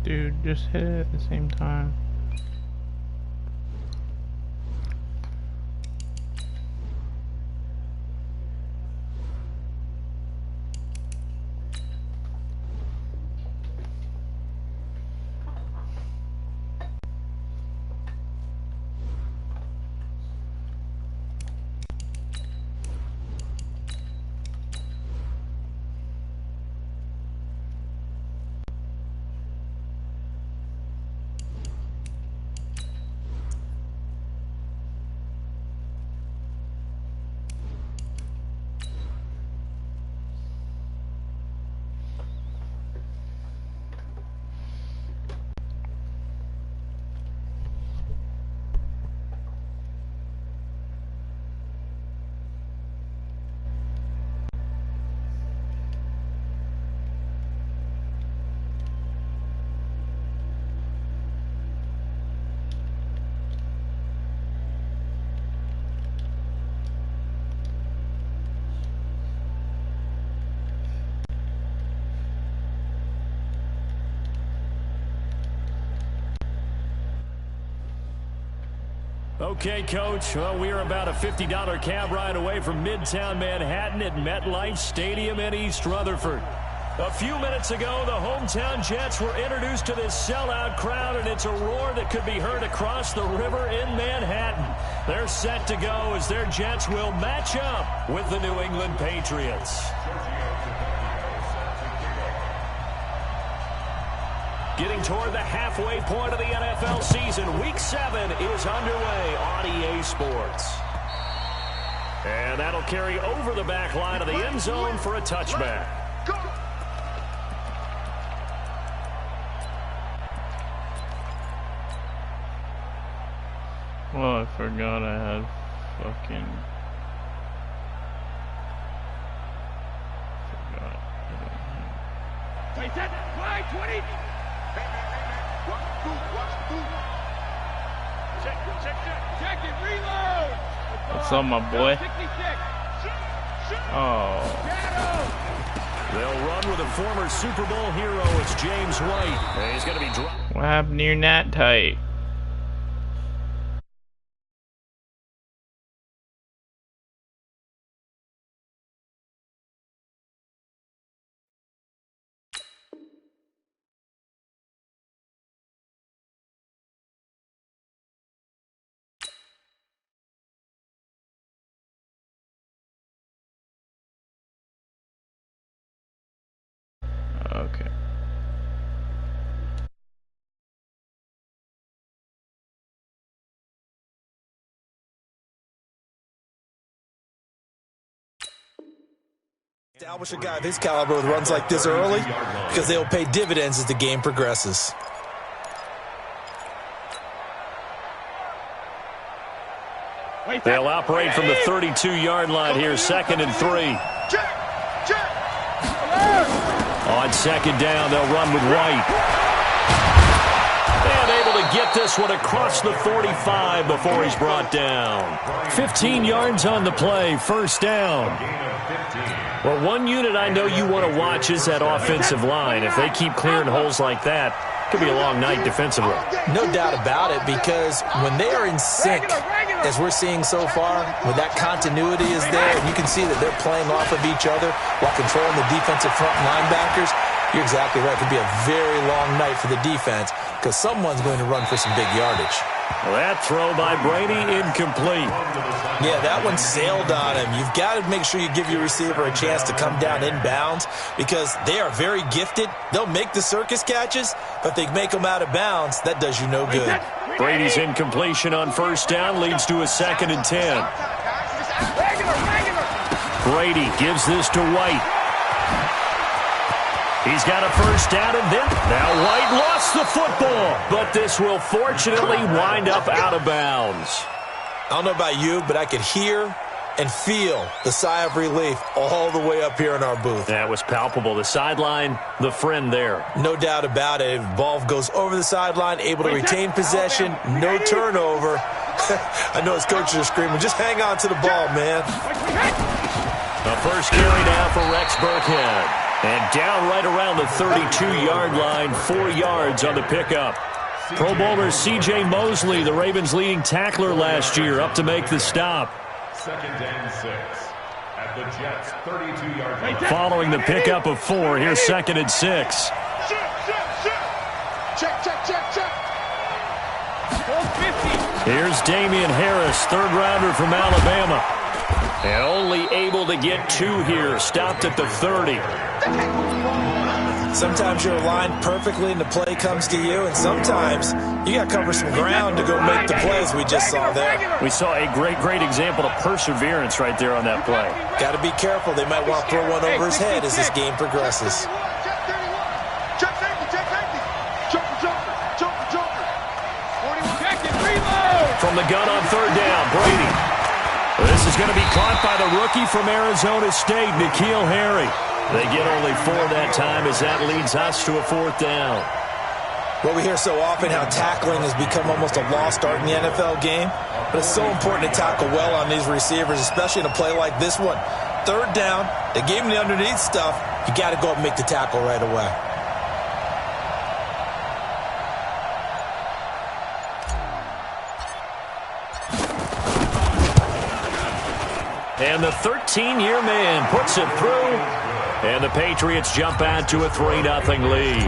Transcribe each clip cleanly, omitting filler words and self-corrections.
dude. Just hit it at the same time. Okay, Coach. Well, we are about a $50 cab ride away from Midtown Manhattan at MetLife Stadium in East Rutherford. A few minutes ago, the hometown Jets were introduced to this sellout crowd, and it's a roar that could be heard across the river in Manhattan. They're set to go as their Jets will match up with the New England Patriots. Getting toward the halfway point of the NFL season, Week 7 is underway on EA Sports. And that'll carry over the back line of the end zone for a touchback. Oh, I forgot I had fucking... Play set, play 20. Check it, reload. What's up, my boy? Oh. They'll run with a former Super Bowl hero. It's James White. And he's going to be dropped. What happened to your nat tight? Okay. Establish a guy of his caliber with runs like this early because they'll pay dividends as the game progresses. They'll operate from the 32-yard line here, 2nd and 3. On 2nd down, they'll run with White. And able to get this one across the 45 before he's brought down. 15 yards on the play, 1st down. Well, one unit I know you want to watch is that offensive line. If they keep clearing holes like that, it could be a long night defensively. No doubt about it, because when they are in sync, as we're seeing so far, when that continuity is there, and you can see that they're playing off of each other while controlling the defensive front linebackers, you're exactly right. It could be a very long night for the defense because someone's going to run for some big yardage. Well, that throw by Brady, incomplete. Yeah, that one sailed on him. You've got to make sure you give your receiver a chance to come down inbounds because they are very gifted. They'll make the circus catches, but they make them out of bounds. That does you no good. Brady's incompletion on 1st down leads to a 2nd and 10. Brady gives this to White. He's got a 1st down, and then now White lost the football, but this will fortunately wind up out of bounds. I don't know about you, but I could hear and feel the sigh of relief all the way up here in our booth. That was palpable. The sideline, the friend there. No doubt about it. Ball goes over the sideline, able to retain possession, no turnover. I know his coaches are screaming, just hang on to the ball, man. The first carry now for Rex Burkhead. And down right around the 32-yard line, 4 yards on the pickup. Pro Bowler C.J. Mosley, the Ravens' leading tackler last year, up to make the stop. 2nd and 6 at the Jets' 32-yard line. Following the pickup of 4, here's 2nd and 6. Check. Here's Damian Harris, third-rounder from Alabama. And only able to get 2 here, stopped at the 30. Sometimes you're aligned perfectly and the play comes to you, and sometimes you got to cover some ground to go make the plays we just saw there. We saw a great example of perseverance right there on that play. Got to be careful. They might want to throw one over his head as this game progresses. From the gun on 3rd down, Brady. This is going to be caught by the rookie from Arizona State, N'Keal Harry. They get only 4 that time as that leads us to a 4th down. Well, we hear so often how tackling has become almost a lost art in the NFL game, but it's so important to tackle well on these receivers, especially in a play like this one. 3rd down, they gave him the underneath stuff. You got to go up and make the tackle right away. And the 13-year man puts it through. And the Patriots jump out to a 3-0 lead.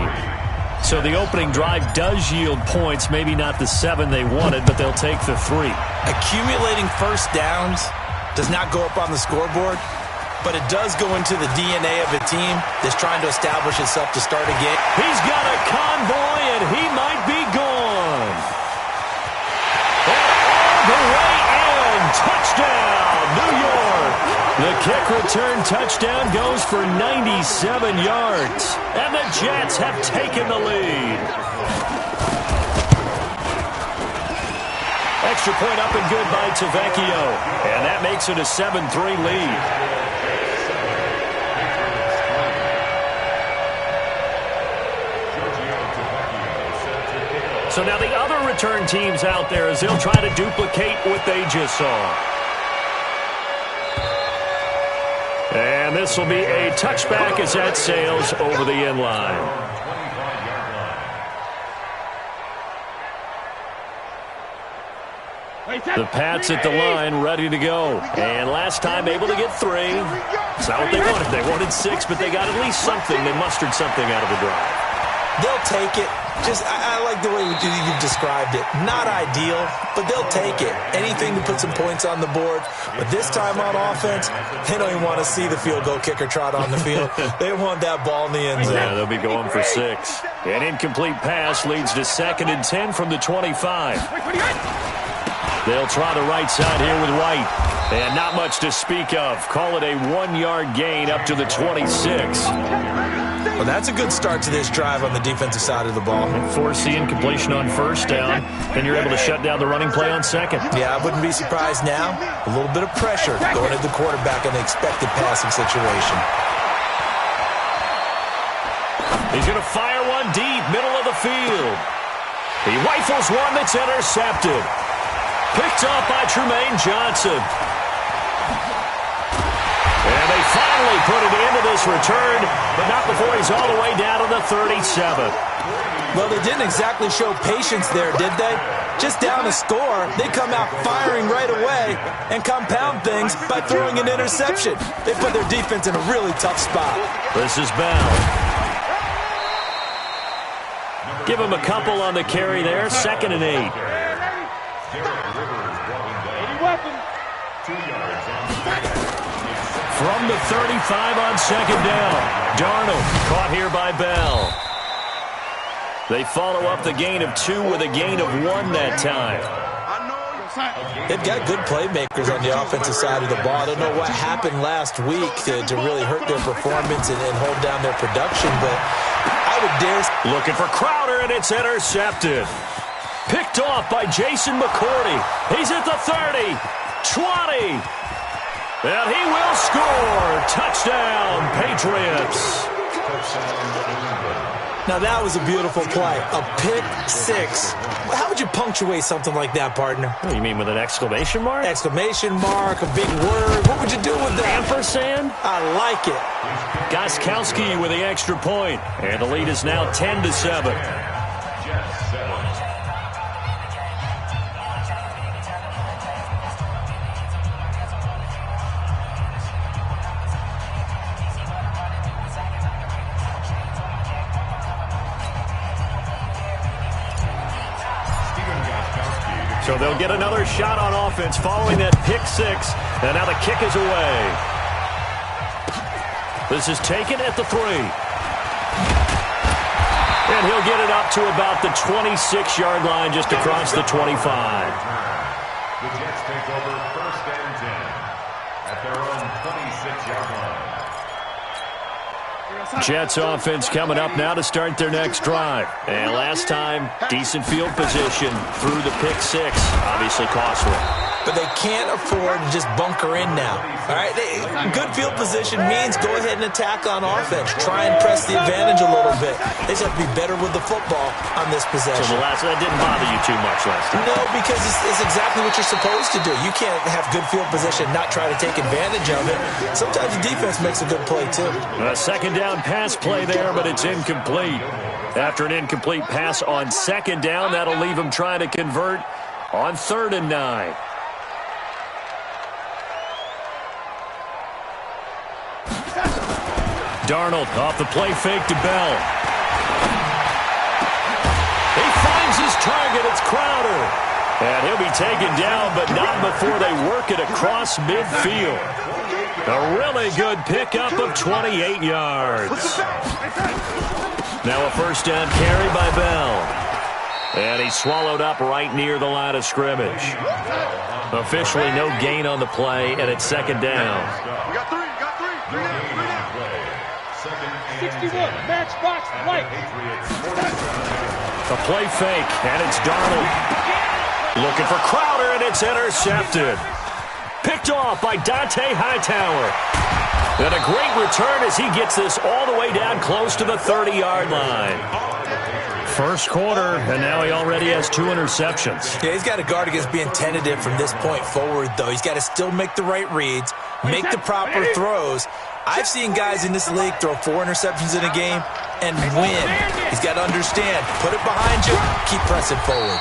So the opening drive does yield points. Maybe not the 7 they wanted, but they'll take the 3. Accumulating first downs does not go up on the scoreboard, but it does go into the DNA of a team that's trying to establish itself to start a game. He's got a convoy, and he might be gone. And all the way in. Touchdown, New York. The kick return touchdown goes for 97 yards. And the Jets have taken the lead. Extra point up and good by Tavecchio. And that makes it a 7-3 lead. So now the other return teams out there as they'll try to duplicate what they just saw. And this will be a touchback as that sails over the end line. The Pats at the line, ready to go. And last time able to get 3. It's not what they wanted. They wanted 6, but they got at least something. They mustered something out of the drive. They'll take it. I like the way you've described it. Not ideal, but they'll take it. Anything to put some points on the board. But this time on offense, they don't even want to see the field goal kicker trot on the field. They want that ball in the end zone. Yeah, they'll be going for 6. An incomplete pass leads to 2nd and 10 from the 25. They'll try the right side here with White. And not much to speak of. Call it a 1-yard gain up to the 26. Well, that's a good start to this drive on the defensive side of the ball. Forcing incompletion on 1st down. Then you're able to shut down the running play on 2nd. Yeah, I wouldn't be surprised now. A little bit of pressure going at the quarterback in the expected passing situation. He's going to fire one deep, middle of the field. He rifles one that's intercepted. Picked up by Tremaine Johnson. And they finally put it into this return, but not before he's all the way down to the 37. Well, they didn't exactly show patience there, did they? Just down a score, they come out firing right away and compound things by throwing an interception. They put their defense in a really tough spot. This is Bell. Give him a couple on the carry there, 2nd and 8. From the 35 on 2nd down. Darnold caught here by Bell. They follow up the gain of 2 with a gain of 1 that time. They've got good playmakers on the offensive side of the ball. I don't know what happened last week to really hurt their performance and hold down their production, but I would dare... Looking for Crowder, and it's intercepted. Picked off by Jason McCourty. He's at the 30, 20, and he will score. Touchdown, Patriots. Now, that was a beautiful play. A pick six. How would you punctuate something like that, partner? Oh, you mean with an exclamation mark? Exclamation mark, a big word. What would you do with that? Ampersand? I like it. Gostkowski with the extra point. And the lead is now 10-7. So they'll get another shot on offense following that pick six. And now the kick is away. This is taken at the 3. And he'll get it up to about the 26-yard line just across the 25. The Jets take over 1st and 10 at their own 26-yard line. Jets offense coming up now to start their next drive. And last time, decent field position through the pick six. Obviously costly. But they can't afford to just bunker in now. All right, good field position means go ahead and attack on offense. Try and press the advantage a little bit. They just have to be better with the football on this possession. So that didn't bother you too much last time? No, because it's exactly what you're supposed to do. You can't have good field position and not try to take advantage of it. Sometimes the defense makes a good play, too. A second down pass play there, but it's incomplete. After an incomplete pass on second down, that'll leave him trying to convert on 3rd and 9. Darnold off the play fake to Bell. He finds his target. It's Crowder. And he'll be taken down, but not before they work it across midfield. A really good pickup of 28 yards. Now a first down carry by Bell. And he's swallowed up right near the line of scrimmage. Officially no gain on the play, and it's second down. We got three. 61, matchbox, light. A play fake, and it's Darnold. Looking for Crowder, and it's intercepted. Picked off by Dante Hightower. And a great return as he gets this all the way down close to the 30-yard line. First quarter, and now he already has 2 interceptions. Yeah, he's got to guard against being tentative from this point forward, though. He's got to still make the right reads, make the proper throws. I've seen guys in this league throw 4 interceptions in a game and win. He's got to understand, put it behind you, keep pressing forward.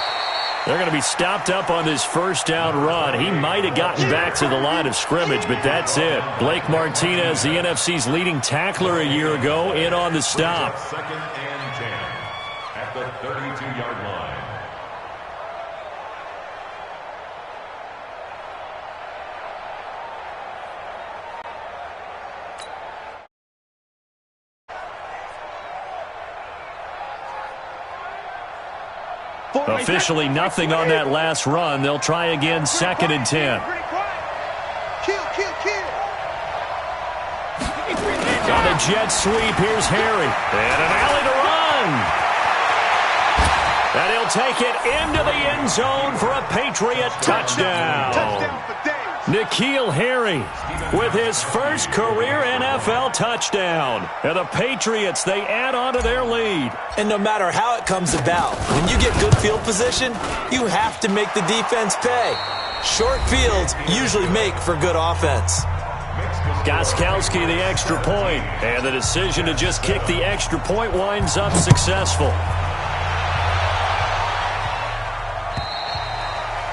They're going to be stopped up on this first down run. He might have gotten back to the line of scrimmage, but that's it. Blake Martinez, the NFC's leading tackler a year ago, in on the stop. 2nd and 10 at the 32-yard line. Officially nothing on that last run. They'll try again 2nd and 10. Kill. On the jet sweep, here's Harry. And an alley to run. And he'll take it into the end zone for a Patriot touchdown. N'Keal Harry with his first career NFL touchdown. And the Patriots, they add on to their lead. And no matter how it comes about, when you get good field position, you have to make the defense pay. Short fields usually make for good offense. Gostkowski the extra point. And the decision to just kick the extra point winds up successful.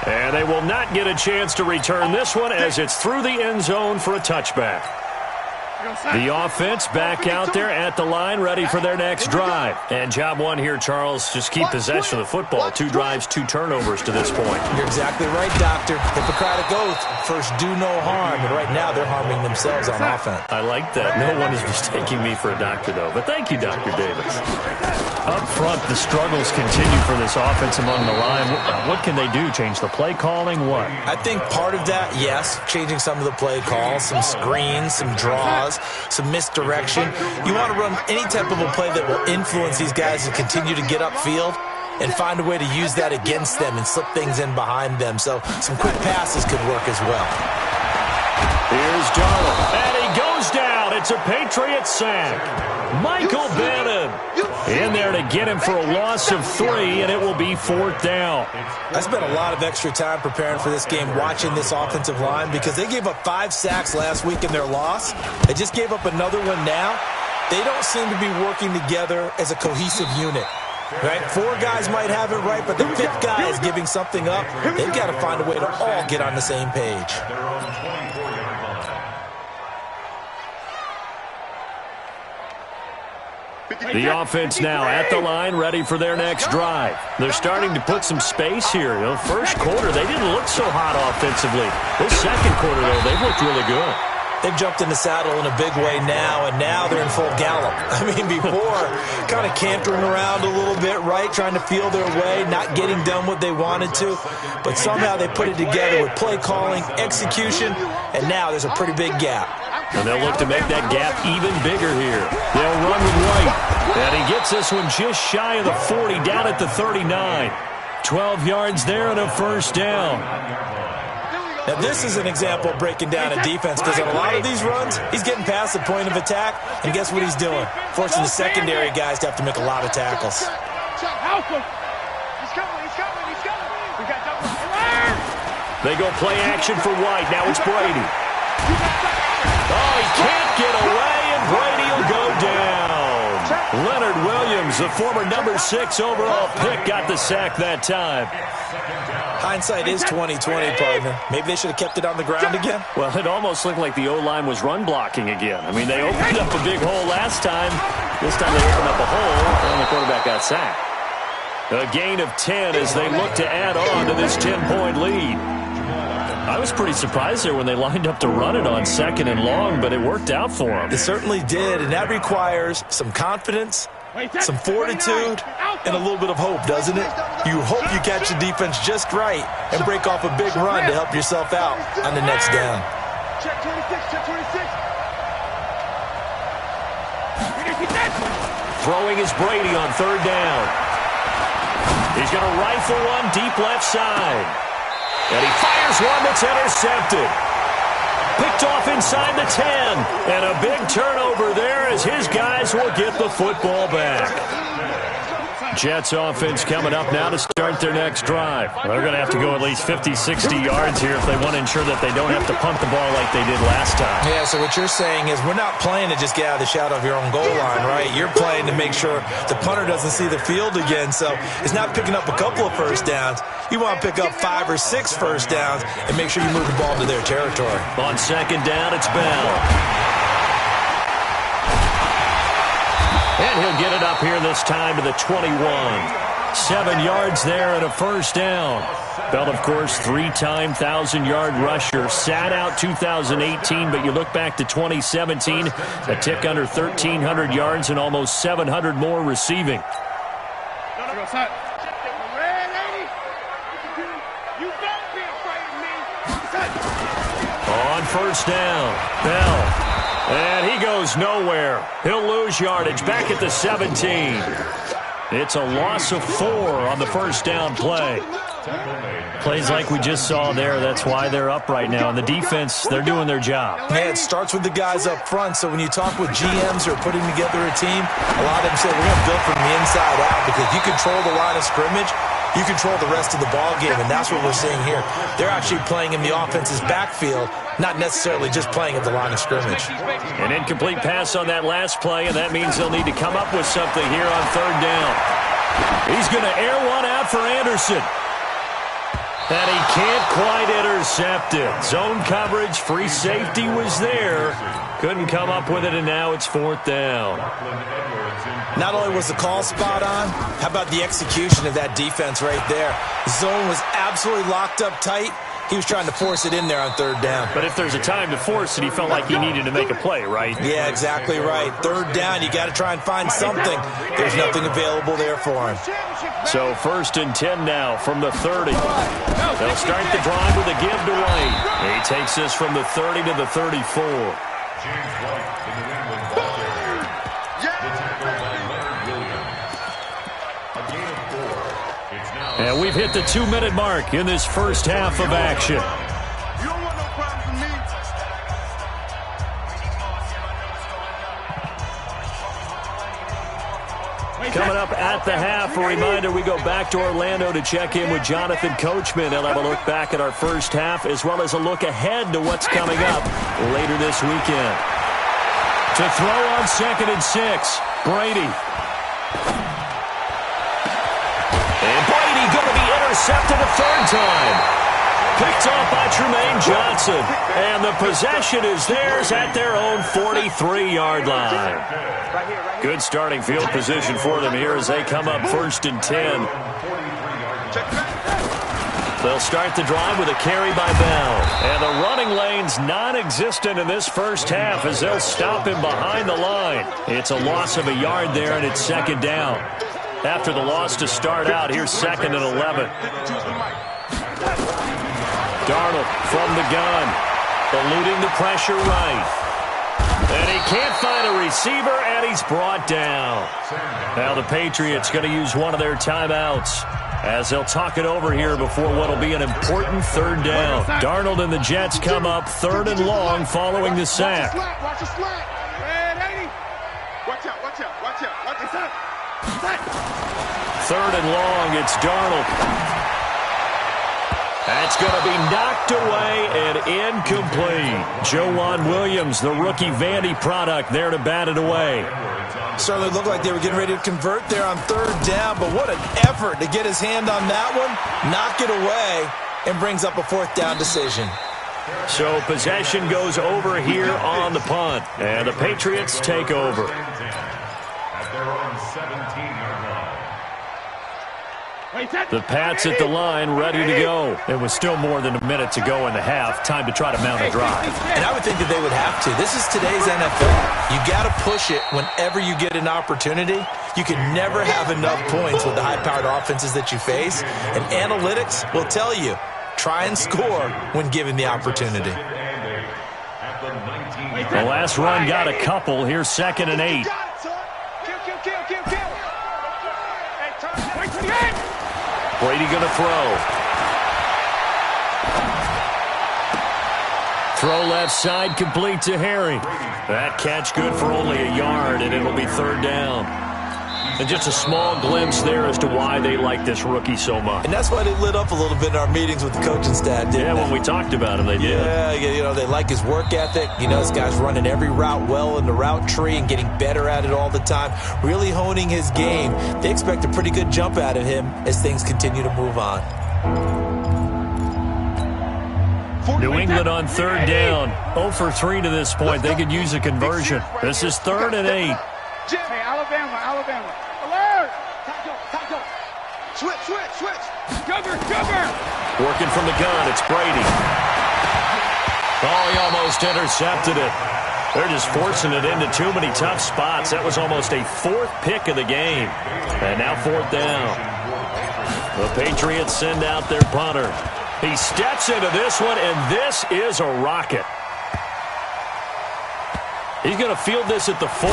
And they will not get a chance to return this one as it's through the end zone for a touchback. The offense back out there at the line, ready for their next drive. And job one here, Charles, just keep possession of the football. 2 drives, 2 turnovers to this point. You're exactly right, Doctor. Hippocratic oath, first do no harm. And right now they're harming themselves on offense. I like that. No one is mistaking me for a doctor, though. But thank you, Dr. Davis. Up front, the struggles continue for this offense among the line. What can they do? Change the play calling? What? I think part of that, yes, changing some of the play calls, some screens, some draws, some misdirection. You want to run any type of a play that will influence these guys to continue to get upfield and find a way to use that against them and slip things in behind them. So some quick passes could work as well. Here's Darnold, and he goes down And it's a Patriot sack. Michael Bannon in there to get him for a loss of 3, and it will be 4th down. I spent a lot of extra time preparing for this game watching this offensive line because they gave up 5 sacks last week in their loss. They just gave up another one now. They don't seem to be working together as a cohesive unit. Right? 4 guys might have it right, but the 5th guy is giving something up. They've got to find a way to all get on the same page. The offense now at the line, ready for their next drive. They're starting to put some space here. The first quarter, they didn't look so hot offensively. This second quarter, though, they've looked really good. They've jumped in the saddle in a big way now, and now they're in full gallop. I mean, before, kind of cantering around a little bit, right, trying to feel their way, not getting done what they wanted to. But somehow they put it together with play calling, execution, and now there's a pretty big gap. And they'll look to make that gap even bigger here. They'll run with White. And he gets this one just shy of the 40, down at the 39. 12 yards there and a first down. Now, this is an example of breaking down a defense because on a lot of these runs, he's getting past the point of attack, and guess what he's doing? Forcing the secondary guys to have to make a lot of tackles. They go play action for White. Now it's Brady. Oh, he can't get away, and Brady will go down. Leonard Williams, the former number 6 overall pick, got the sack that time. Hindsight is 20/20, partner. Maybe they should have kept it on the ground again. Well, it almost looked like the O-line was run blocking again. I mean, they opened up a big hole last time. This time they opened up a hole, and the quarterback got sacked. A gain of 10 as they look to add on to this 10-point lead. I was pretty surprised there when they lined up to run it on 2nd and long, but it worked out for them. It certainly did, and that requires some confidence, some fortitude, and a little bit of hope, doesn't it? You hope you catch the defense just right and break off a big run to help yourself out on the next down. Check 26, check 26. Throwing is Brady on 3rd down. He's going to rifle one deep left side. And he fires one that's intercepted. Picked off inside the 10. And a big turnover there as his guys will get the football back. Jets offense coming up now to start their next drive. They're going to have to go at least 50, 60 yards here if they want to ensure that they don't have to punt the ball like they did last time. Yeah, so what you're saying is we're not playing to just get out of the shadow of your own goal line, right? You're playing to make sure the punter doesn't see the field again. So it's not picking up a couple of first downs. You want to pick up 5 or 6 first downs and make sure you move the ball to their territory. On 2nd down, it's Bell. And he'll get it up here this time to the 21. 7 yards there and a first down. Bell, of course, 3-time 1,000-yard rusher. Sat out 2018, but you look back to 2017, a tick under 1,300 yards and almost 700 more receiving. On first down, Bell. And he goes nowhere. He'll lose yardage back at the 17. It's a loss of 4 on the first down play. Plays like we just saw there. That's why they're up right now. And the defense, they're doing their job. Yeah, it starts with the guys up front. So when you talk with GMs who are putting together a team, a lot of them say we're going to build from the inside out because you control the line of scrimmage, you control the rest of the ball game, and that's what we're seeing here. They're actually playing in the offense's backfield, not necessarily just playing at the line of scrimmage. An incomplete pass on that last play, and that means they'll need to come up with something here on 3rd down. He's going to air one out for Anderson. And he can't quite intercept it. Zone coverage, free safety was there. Couldn't come up with it, and now it's 4th down. Not only was the call spot on, how about the execution of that defense right there? The zone was absolutely locked up tight. He was trying to force it in there on 3rd down. But if there's a time to force it, he felt like he needed to make a play, right? Yeah, exactly right. 3rd down, you got to try and find something. There's nothing available there for him. So 1st and 10 now from the 30. They'll start the drive with a give to White. He takes this from the 30 to the 34. James White in the New England Buccaneers. The tackle by Leonard Williams. A gain of 4. It's now And we've hit the 2-minute mark in this first half of action. You don't want no problems with me. Coming up at the half, a reminder, we go back to Orlando to check in with Jonathan Coachman. He'll have a look back at our first half as well as a look ahead to what's coming up later this weekend. To throw on 2nd and 6, Brady. And Brady going to be intercepted a third time. Picked off by Tremaine Johnson. And the possession is theirs at their own 43-yard line. Good starting field position for them here as they come up 1st and 10. They'll start the drive with a carry by Bell. And the running lane's non-existent in this first half as they'll stop him behind the line. It's a loss of a yard there, and it's 2nd down. After the loss to start out, here's 2nd and 11. Darnold from the gun, eluding the pressure right. And he can't find a receiver, and he's brought down. Now the Patriots going to use one of their timeouts as they'll talk it over here before what will be an important 3rd down. Darnold and the Jets come up 3rd and long following the sack. Watch the slack. Watch out, watch out, watch out. Watch out. 3rd and long, it's Darnold. That's going to be knocked away and incomplete. Joanne Williams, the rookie Vandy product, there to bat it away. Certainly looked like they were getting ready to convert there on 3rd down, but what an effort to get his hand on that one, knock it away, and brings up a 4th down decision. So possession goes over here on the punt, and the Patriots take over. At their own 17-yard line. The Pats at the line, ready to go. It was still more than a minute to go in the half. Time to try to mount a drive. And I would think that they would have to. This is today's NFL. You got to push it whenever you get an opportunity. You can never have enough points with the high-powered offenses that you face. And analytics will tell you, try and score when given the opportunity. The last run got a couple. Here's 2nd and 8. Brady going to throw. Throw left side, complete to Harry. That catch good for only a yard, and it'll be 3rd down. And just a small glimpse there as to why they like this rookie so much. And that's why they lit up a little bit in our meetings with the coaching staff, didn't they? When we talked about him, they did. Yeah, you know, they like his work ethic. You know, this guy's running every route well in the route tree and getting better at it all the time, really honing his game. They expect a pretty good jump out of him as things continue to move on. New England on 3rd down. 0 for 3 to this point. They could use a conversion. This is 3rd and 8. Hey, Alabama. Alert! Tackle. Switch. Cover. Working from the gun, it's Brady. Oh, he almost intercepted it. They're just forcing it into too many tough spots. That was almost a 4th pick of the game. And now 4th down. The Patriots send out their punter. He steps into this one, and this is a rocket. He's going to field this at the 4.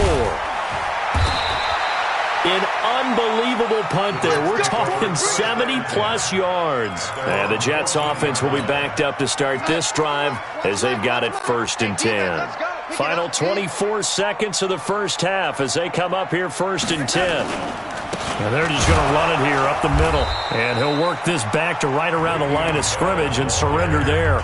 An unbelievable punt there. We're talking 70-plus yards. And the Jets offense will be backed up to start this drive as they've got it 1st and 10. Final 24 seconds of the first half as they come up here 1st and 10. And they're just going to run it here up the middle. And he'll work this back to right around the line of scrimmage and surrender there.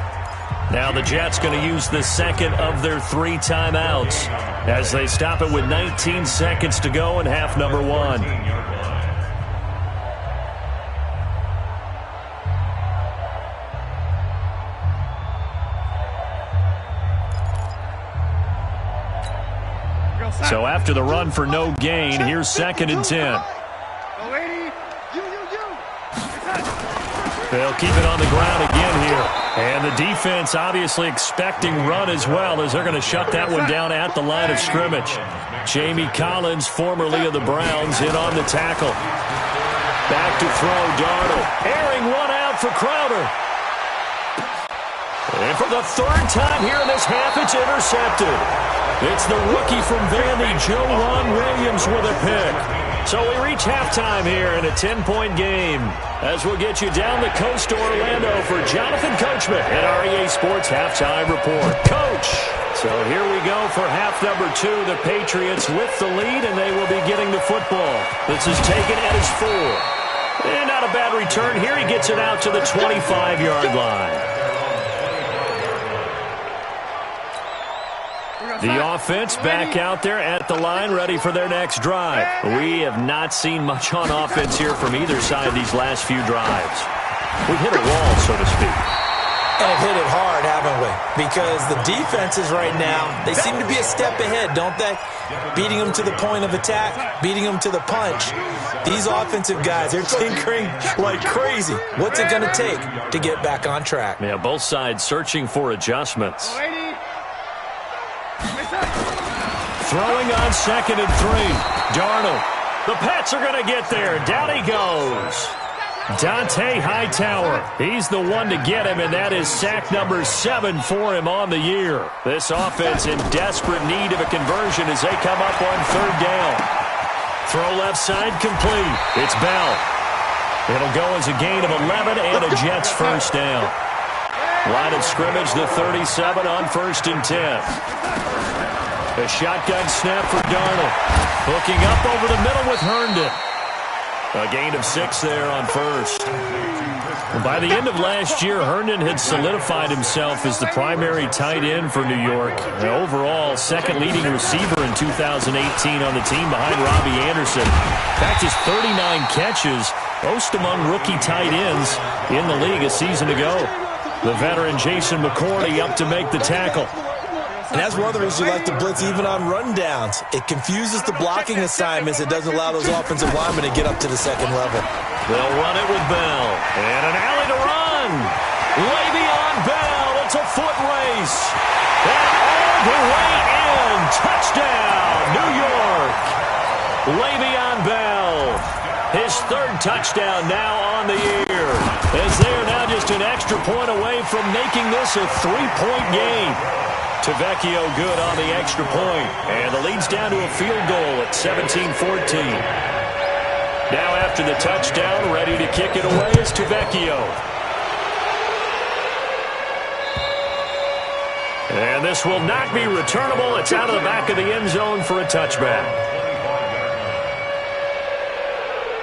Now the Jets going to use the 2nd of their 3 timeouts as they stop it with 19 seconds to go in half number 1. So after the run for no gain, here's 2nd and 10. They'll keep it on the ground again here. And the defense obviously expecting run as well as they're going to shut that one down at the line of scrimmage. Jamie Collins, formerly of the Browns, in on the tackle. Back to throw, Darnold. Airing one out for Crowder. And for the 3rd time here in this half, it's intercepted. It's the rookie from Vandy, Joanne Williams, with a pick. So we reach halftime here in a 10-point game as we'll get you down the coast to Orlando for Jonathan Coachman at our EA Sports Halftime Report. Coach, So here we go for half number 2. The Patriots with the lead, and they will be getting the football. This is taken at his 4. And not a bad return here. He gets it out to the 25-yard line. The offense back out there at the line, ready for their next drive. We have not seen much on offense here from either side these last few drives. We hit a wall, so to speak. And have hit it hard, haven't we? Because the defenses right now, they seem to be a step ahead, don't they? Beating them to the point of attack, beating them to the punch. These offensive guys, they're tinkering like crazy. What's it going to take to get back on track? Yeah, both sides searching for adjustments. Throwing on 2nd and 3. Darnold. The Pats are going to get there. Down he goes. Dante Hightower, he's the one to get him, and that is sack number 7 for him on the year. This offense in desperate need of a conversion as they come up on 3rd down. Throw left side complete. It's Bell. It'll go as a gain of 11 and a Jets first down. Line of scrimmage, the 37 on 1st and 10. A shotgun snap for Darnold. Hooking up over the middle with Herndon. A gain of 6 there on 1st. By the end of last year, Herndon had solidified himself as the primary tight end for New York. And overall, 2nd leading receiver in 2018 on the team behind Robbie Anderson. In fact, his 39 catches, most among rookie tight ends in the league a season ago. The veteran Jason McCourty up to make the tackle. And that's one of the reasons you like to blitz even on rundowns. It confuses the blocking assignments. It doesn't allow those offensive linemen to get up to the 2nd level. They'll run it with Bell. And an alley to run. Le'Veon Bell. It's a foot race. And all the way in. Touchdown, New York. Le'Veon Bell. His 3rd touchdown now on the year. As they are now just an extra point away from making this a 3-point game. Tavecchio good on the extra point. And the lead's down to a field goal at 17-14. Now after the touchdown, ready to kick it away is Tavecchio. And this will not be returnable. It's out of the back of the end zone for a touchback.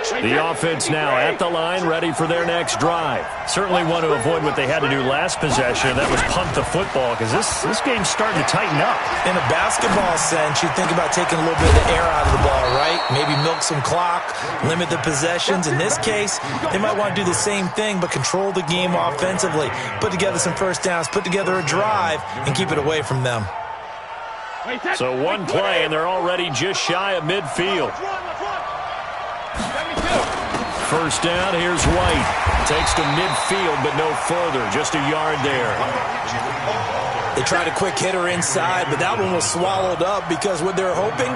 The offense now at the line, ready for their next drive. Certainly want to avoid what they had to do last possession, and that was punt the football, because this game's starting to tighten up. In a basketball sense, you think about taking a little bit of the air out of the ball, right? Maybe milk some clock, limit the possessions. In this case, they might want to do the same thing, but control the game offensively. Put together some first downs, put together a drive, and keep it away from them. So one play, and they're already just shy of midfield. First down, here's White. Takes to midfield, but no further. Just a yard there. They tried a quick hitter inside, but that one was swallowed up because what they're hoping,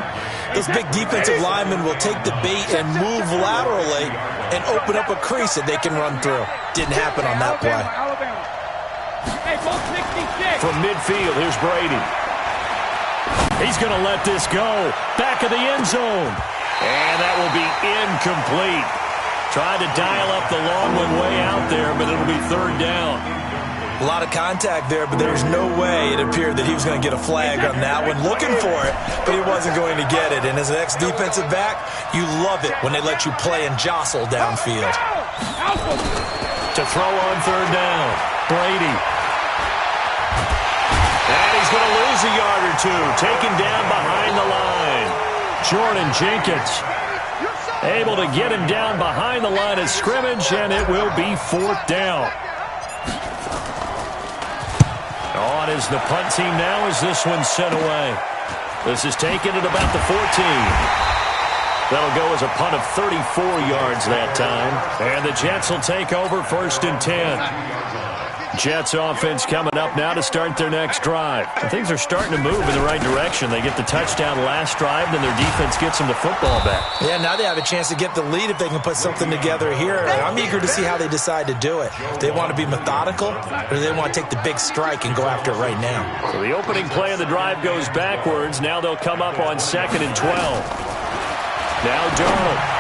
those big defensive linemen will take the bait and move laterally and open up a crease that they can run through. Didn't happen on that play. From midfield, here's Brady. He's going to let this go. Back of the end zone. And that will be incomplete. Tried to dial up the long one way out there, but it'll be 3rd down. A lot of contact there, but there's no way it appeared that he was going to get a flag on that one. Looking for it, but he wasn't going to get it. And as an ex-defensive back, you love it when they let you play and jostle downfield. To throw on 3rd down, Brady. And he's going to lose a yard or two. Taken down behind the line. Jordan Jenkins able to get him down behind the line of scrimmage, and it will be 4th down. On is the punt team now as this one's sent away. This is taken at about the 14. That'll go as a punt of 34 yards that time. And the Jets will take over 1st and 10. Jets offense coming up now to start their next drive. And things are starting to move in the right direction. They get the touchdown last drive, then their defense gets them the football back. Yeah, now they have a chance to get the lead if they can put something together here. I'm eager to see how they decide to do it. Do they want to be methodical, or do they want to take the big strike and go after it right now? So the opening play of the drive goes backwards. Now they'll come up on 2nd and 12. Now Darnold.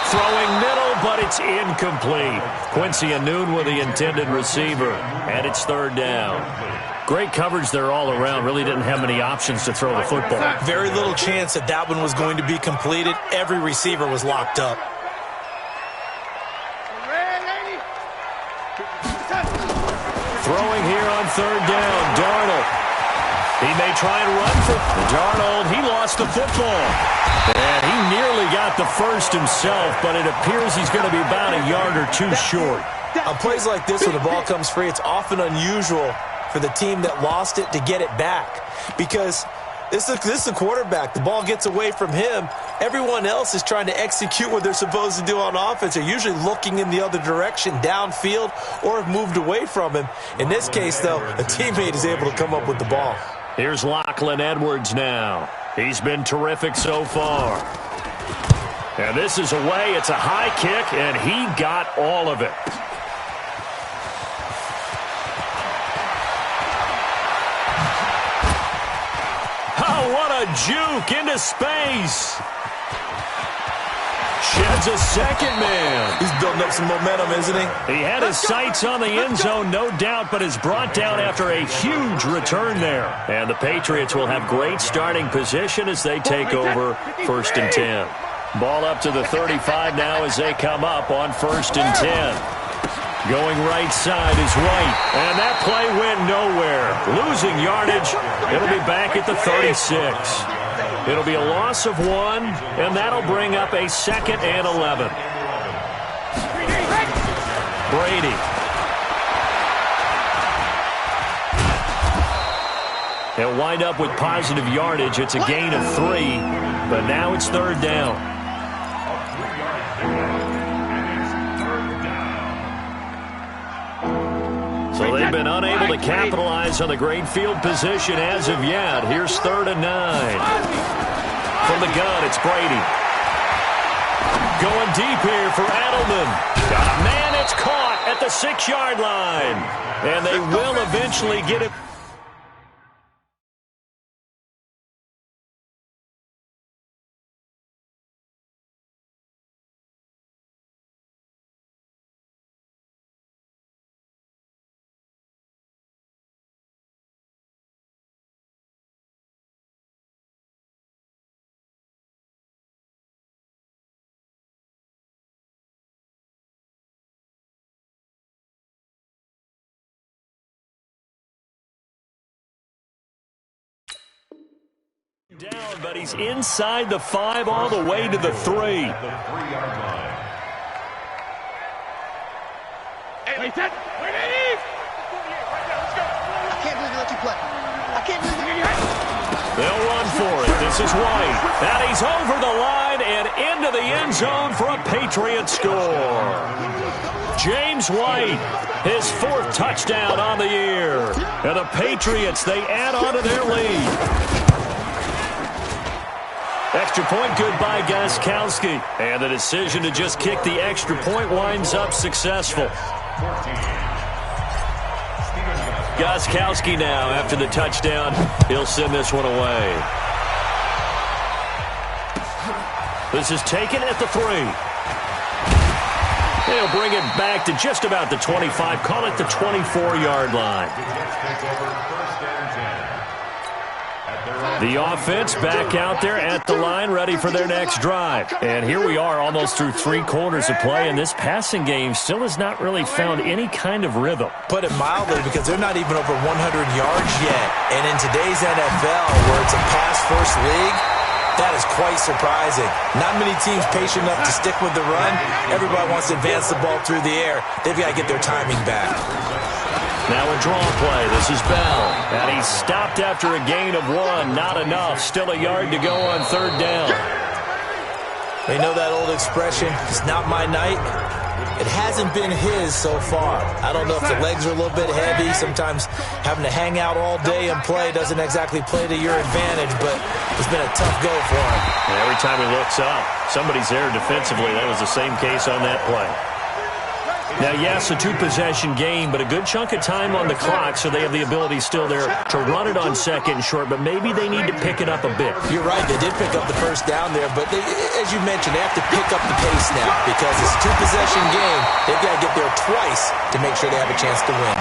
Throwing middle, but it's incomplete. Quincy Anoon with the intended receiver, and it's 3rd down. Great coverage there all around. Really didn't have many options to throw the football. Very little chance that that one was going to be completed. Every receiver was locked up. Throwing here on third down, Darnold. He may try and run for Darnold. He lost the football. And he nearly got the first himself, but it appears he's going to be about a yard or two short. On plays like this, when the ball comes free, it's often unusual for the team that lost it to get it back. Because this is a quarterback. The ball gets away from him. Everyone else is trying to execute what they're supposed to do on offense. They're usually looking in the other direction, downfield, or have moved away from him. In this case, though, a teammate is able to come up with the ball. Here's Lachlan Edwards now. He's been terrific so far. And this is away. It's a high kick, and he got all of it. Oh, what a juke into space. Sheds a second man. He's building up some momentum, isn't he? He had his sights on the end zone, no doubt, but is brought down after a huge return there. And the Patriots will have great starting position as they take over 1st and 10. Ball up to the 35 now as they come up on 1st and 10. Going right side is White, and that play went nowhere. Losing yardage. It'll be back at the 36. It'll be a loss of 1, and that'll bring up a 2nd and 11. Brady. He'll wind up with positive yardage. It's a gain of 3, but now it's 3rd down. So they've been unable to capitalize on the great field position as of yet. Here's 3rd and 9. From the gun, it's Brady. Going deep here for Edelman. Got a man, it's caught at the 6-yard line. And they will eventually get it. Down, but he's inside the 5 all the way to the 3. The 3-yard line. Hey, wait, set. Wait, it is. I can't believe you let you play. I can't believe you let you. They'll run for it. This is White. And he's over the line and into the end zone for a Patriot score. James White, his 4th touchdown on the year. And the Patriots, they add on to their lead. Extra point good by Gostkowski. And the decision to just kick the extra point winds up successful. Gostkowski now, after the touchdown, he'll send this one away. This is taken at the 3. He'll bring it back to just about the 25, call it the 24-yard line. The offense back out there at the line, ready for their next drive. And here we are almost through 3 quarters of play, and this passing game still has not really found any kind of rhythm. Put it mildly, because they're not even over 100 yards yet. And in today's NFL, where it's a pass-first league, that is quite surprising. Not many teams patient enough to stick with the run. Everybody wants to advance the ball through the air. They've got to get their timing back. Now a draw play. This is Bell. And he's stopped after a gain of 1. Not enough. Still a yard to go on 3rd down. They know that old expression, it's not my night. It hasn't been his so far. I don't know if the legs are a little bit heavy. Sometimes having to hang out all day and play doesn't exactly play to your advantage, but it's been a tough go for him. And every time he looks up, somebody's there defensively. That was the same case on that play. Now, yes, a 2-possession game, but a good chunk of time on the clock, so they have the ability still there to run it on 2nd and short, but maybe they need to pick it up a bit. You're right. They did pick up the first down there, but they, as you mentioned, they have to pick up the pace now because it's a 2-possession game. They've got to get there twice to make sure they have a chance to win.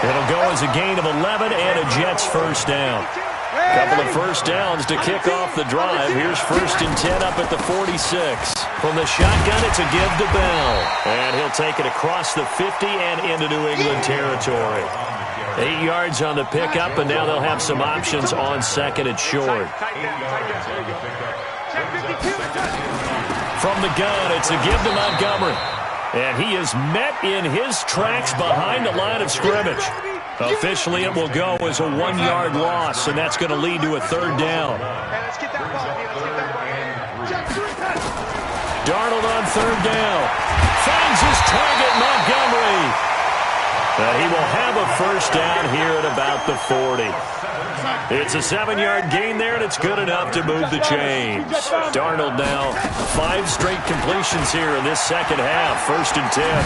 It'll go as a gain of 11 and a Jets first down. Couple of first downs to kick off the drive. Here's 1st and 10 up at the 46. From the shotgun, it's a give to Bell. And he'll take it across the 50 and into New England territory. 8 yards on the pickup, and now they'll have some options on 2nd and short. From the gun, it's a give to Montgomery. And he is met in his tracks behind the line of scrimmage. Officially, it will go as a 1-yard loss, and that's going to lead to a 3rd down. Darnold on 3rd down. Finds his target, Montgomery. He will have a first down here at about the 40. It's a 7-yard gain there, and it's good enough to move the chains. Darnold now 5 straight completions here in this second half. 1st and 10.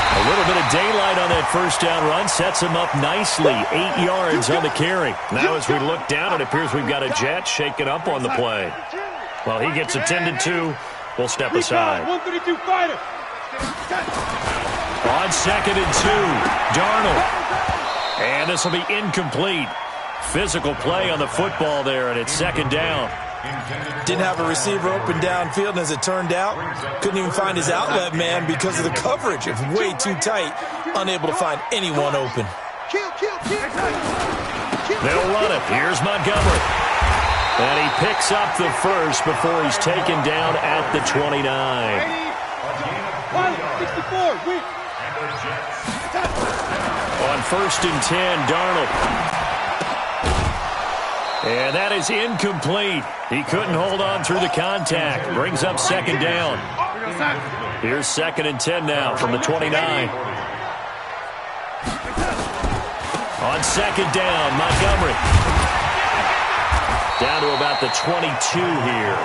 A little bit of daylight on that first down run sets him up nicely. 8 yards on the carry. Now as we look down, it appears we've got a Jet shaking up on the play. Well, he gets attended to. We'll step aside. On 2nd and 2, Darnold. And this will be incomplete. Physical play on the football there, and it's 2nd down. Didn't have a receiver open downfield, and as it turned out, couldn't even find his outlet man because of the coverage. It's way too tight, unable to find anyone open. They'll run it. Here's Montgomery. And he picks up the first before he's taken down at the 29. On 1st and 10, Darnold. And that is incomplete. He couldn't hold on through the contact. Brings up 2nd down. Here's 2nd and 10 now from the 29. On 2nd down, Montgomery. Down to about the 22 here.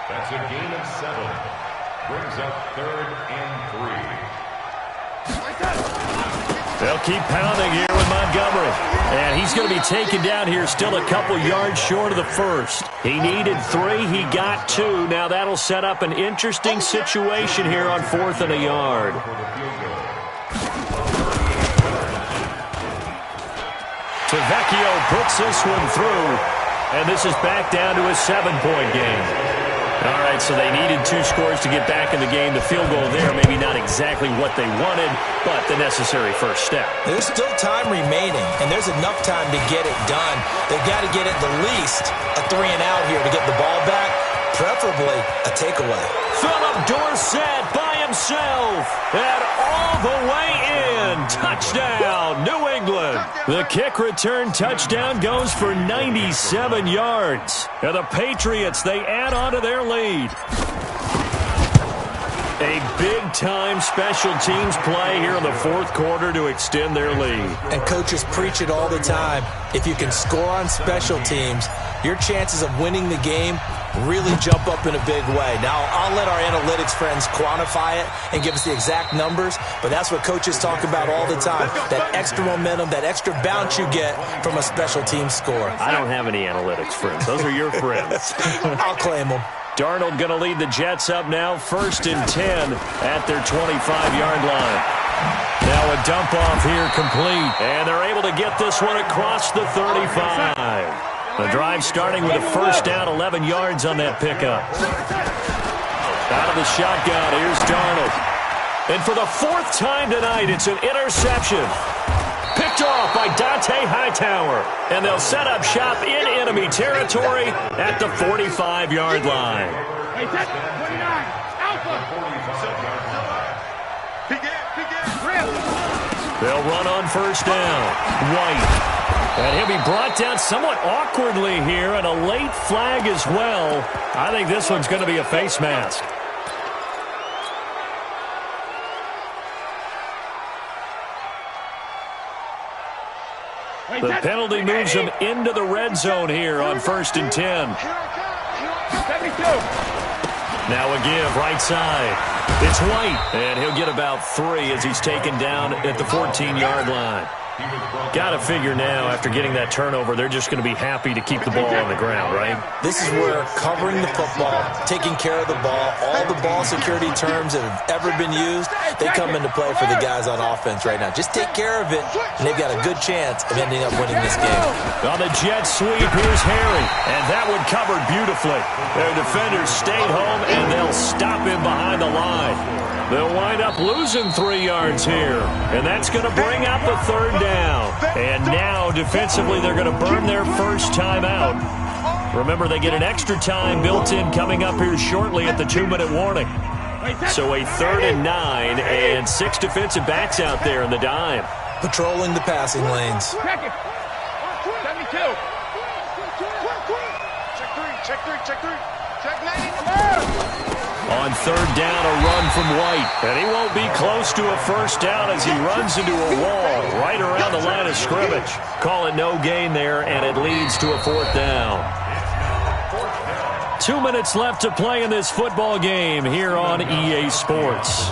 That's a gain of 7. Brings up 3rd and 3. They'll keep pounding here with Montgomery. And he's going to be taken down here still a couple yards short of the first. He needed 3. He got 2. Now that'll set up an interesting situation here on 4th and a yard. Tavecchio puts this one through. And this is back down to a 7-point game. All right, so they needed 2 scores to get back in the game. The field goal there, maybe not exactly what they wanted, but the necessary first step. There's still time remaining, and there's enough time to get it done. They've got to get at the least a 3-and-out here to get the ball back, preferably a takeaway. Philip Dorsett by himself, and all the way in. Touchdown, New England. The kick return touchdown goes for 97 yards. And the Patriots, they add on to their lead. A big-time special teams play here in the 4th quarter to extend their lead. And coaches preach it all the time. If you can score on special teams, your chances of winning the game really jump up in a big way. Now, I'll let our analytics friends quantify it and give us the exact numbers, but that's what coaches talk about all the time, that extra momentum, that extra bounce you get from a special team score. I don't have any analytics friends. Those are your friends. I'll claim them. Darnold going to lead the Jets up now, 1st and 10 at their 25-yard line. Now a dump off here complete, and they're able to get this one across the 35. The drive starting with a first down, 11 yards on that pickup. Out of the shotgun, here's Darnold. And for the 4th time tonight, it's an interception. Picked off by Dante Hightower. And they'll set up shop in enemy territory at the 45-yard line. They'll run on first down. White. And he'll be brought down somewhat awkwardly here, and a late flag as well. I think this one's going to be a face mask. The penalty moves him into the red zone here on 1st and 10. Now a give, right side. It's White, and he'll get about 3 as he's taken down at the 14-yard line. Got to figure now, after getting that turnover, they're just going to be happy to keep the ball on the ground, right? This is where covering the football, taking care of the ball, all the ball security terms that have ever been used, they come into play for the guys on offense right now. Just take care of it, and they've got a good chance of ending up winning this game. On the jet sweep, here's Harry, and that one covered beautifully. Their defenders stayed home, and they'll stop him behind the line. They'll wind up losing 3 yards here, and that's going to bring up a third down. And now, defensively, they're going to burn their first timeout. Remember, they get an extra time built in coming up here shortly at the 2-minute warning. So a 3rd and 9, and 6 defensive backs out there in the dime. Patrolling the passing lanes. Check it. 72. Check three. Check 90. On 3rd down, a run from White. And he won't be close to a first down as he runs into a wall right around the line of scrimmage. Call it no gain there, and it leads to a 4th down. 2 minutes left to play in this football game here on EA Sports.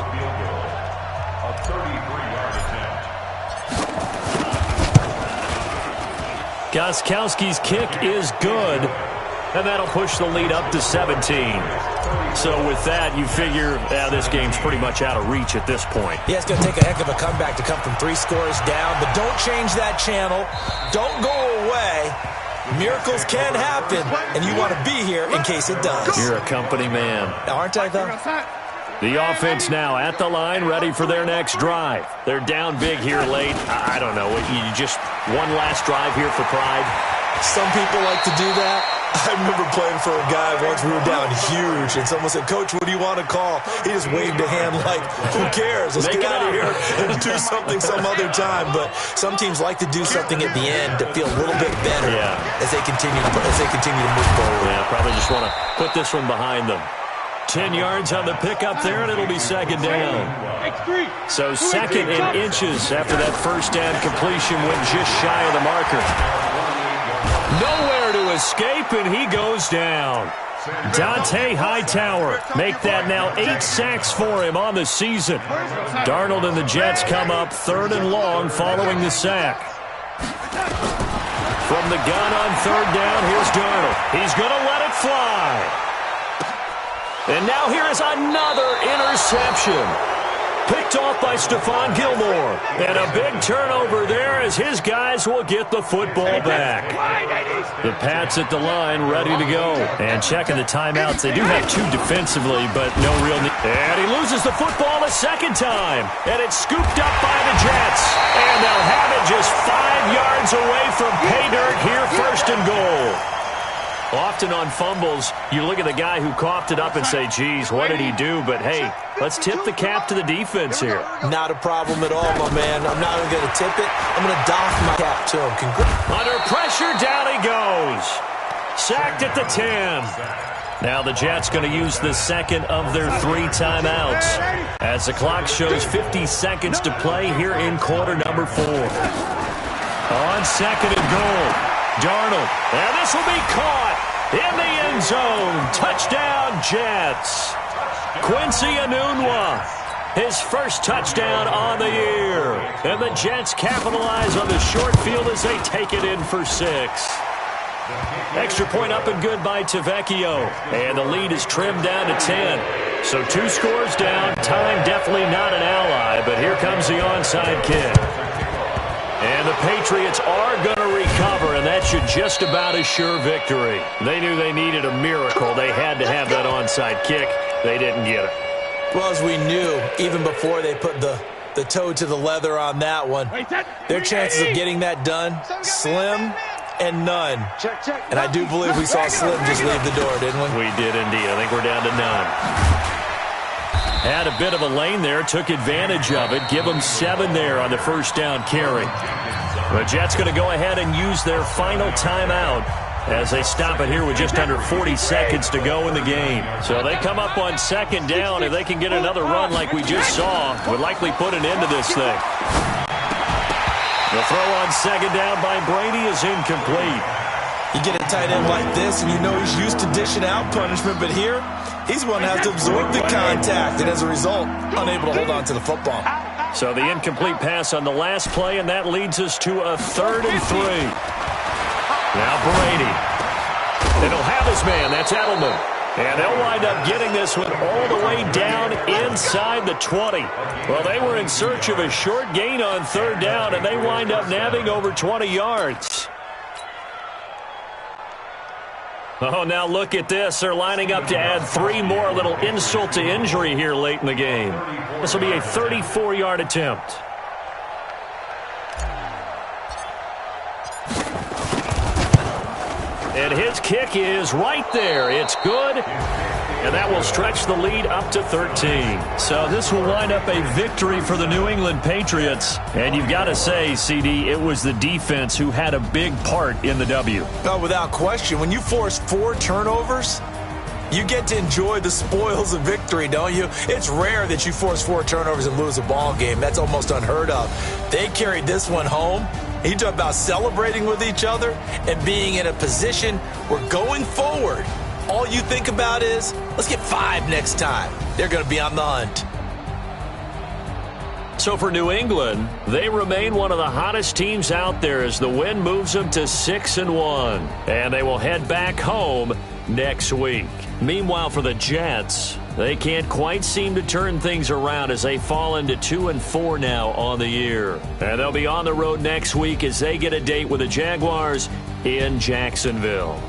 Gostkowski's kick is good, and that'll push the lead up to 17. So with that, you figure this game's pretty much out of reach at this point. Yeah, it's going to take a heck of a comeback to come from 3 scores down, but don't change that channel. Don't go away. Miracles can happen, and you want to be here in case it does. You're a company man. Aren't I, though? The offense now at the line, ready for their next drive. They're down big here late. I don't know. You just one last drive here for pride? Some people like to do that. I remember playing for a guy once. We were down huge, and someone said, "Coach, what do you want to call?" He just waved a hand like, "Who cares? Let's get out of here and do something some other time." But some teams like to do something at the end to feel a little bit better as they continue to move forward. Yeah, probably just want to put this one behind them. 10 yards on the pickup there, and it'll be 2nd down. So 2nd and inches after that first down completion went just shy of the marker. Nowhere to escape, and he goes down. Dante Hightower make that now 8 sacks for him on the season. Darnold and the Jets come up 3rd and long following the sack. From the gun on 3rd down, here's Darnold. He's going to let it fly. And now here is another interception. Picked off by Stephon Gilmore. And a big turnover there as his guys will get the football back. The Pats at the line ready to go. And checking the timeouts. They do have 2 defensively, but no real need. And he loses the football a 2nd time. And it's scooped up by the Jets. And they'll have it just 5 yards away from pay dirt here, 1st and goal. Often on fumbles, you look at the guy who coughed it up and say, geez, what did he do? But, hey, let's tip the cap to the defense here. Not a problem at all, my man. I'm not even going to tip it. I'm going to doff my cap to him. Under pressure, down he goes. Sacked at the 10. Now the Jets going to use the 2nd of their 3 timeouts as the clock shows 50 seconds to play here in quarter number 4. On 2nd and goal. Darnold, and this will be caught in the end zone. Touchdown, Jets. Quincy Enunwa, his first touchdown on the year. And the Jets capitalize on the short field as they take it in for 6. Extra point up and good by Tavecchio. And the lead is trimmed down to 10. So 2 scores down. Time definitely not an ally, but here comes the onside kick. And the Patriots are going to recover, and that should just about assure victory. They knew they needed a miracle. They had to have that onside kick. They didn't get it. Well, as we knew, even before they put the toe to the leather on that one, their chances of getting that done, slim and none. And I do believe we saw Slim just leave the door, didn't we? We did indeed. I think we're down to none. Had a bit of a lane there, took advantage of it. Give them 7 there on the first down carry. The Jets going to go ahead and use their final timeout as they stop it here with just under 40 seconds to go in the game. So they come up on 2nd down. If they can get another run like we just saw, would likely put an end to this thing. The throw on 2nd down by Brady is incomplete. You get a tight end like this, and you know he's used to dishing out punishment, but here, he's the one that has to absorb the contact, and as a result, unable to hold on to the football. So the incomplete pass on the last play, and that leads us to a 3rd and 3. Now Brady. And he'll have his man. That's Edelman. And they'll wind up getting this one all the way down inside the 20. Well, they were in search of a short gain on 3rd down, and they wind up nabbing over 20 yards. Oh, now look at this. They're lining up to add 3 more, a little insult to injury here late in the game. This will be a 34-yard attempt. And his kick is right there. It's good. And that will stretch the lead up to 13. So this will wind up a victory for the New England Patriots. And you've got to say, CD, it was the defense who had a big part in the W. No, without question. When you force 4 turnovers, you get to enjoy the spoils of victory, don't you? It's rare that you force 4 turnovers and lose a ball game. That's almost unheard of. They carried this one home. You talk about celebrating with each other and being in a position where going forward, all you think about is, let's get 5 next time. They're going to be on the hunt. So for New England, they remain one of the hottest teams out there as the win moves them to 6-1. And they will head back home next week. Meanwhile, for the Jets, they can't quite seem to turn things around as they fall into 2-4 now on the year. And they'll be on the road next week as they get a date with the Jaguars in Jacksonville.